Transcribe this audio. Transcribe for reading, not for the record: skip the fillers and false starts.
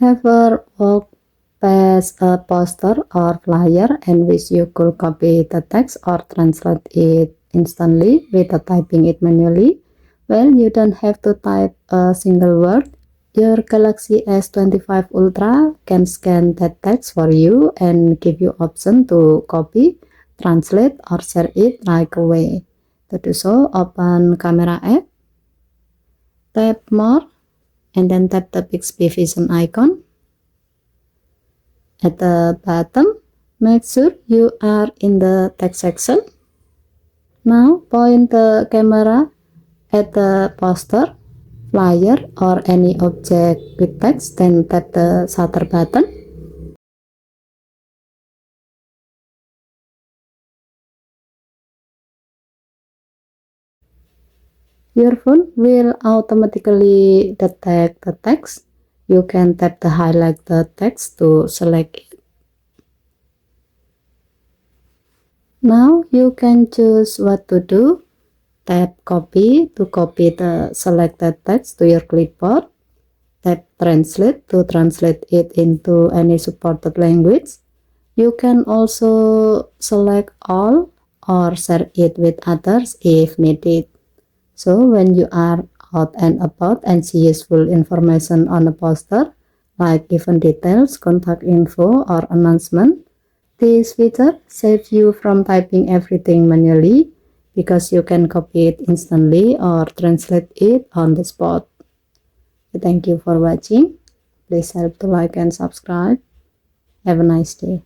Ever walk past a poster or flyer and wish you could copy the text or translate it instantly without typing it manually? Well, you don't have to type a single word. Your Galaxy S25 Ultra can scan that text for you and give you option to copy, translate, or share it right away. To do so, open Camera app, tap More, and then tap the Bixby Vision icon. At the bottom, make sure you are in the text section. Now point the camera at the poster, flyer, or any object with text, then tap the shutter button. Your phone will automatically detect the text. You can tap the highlight the text to select it. Now you can choose what to do. Tap copy to copy the selected text to your clipboard. Tap translate to translate it into any supported language. You can also select all or share it with others if needed. So when you are out and about and see useful information on a poster, like event details, contact info, or announcement, this feature saves you from typing everything manually because you can copy it instantly or translate it on the spot. Thank you for watching. Please help to like and subscribe. Have a nice day.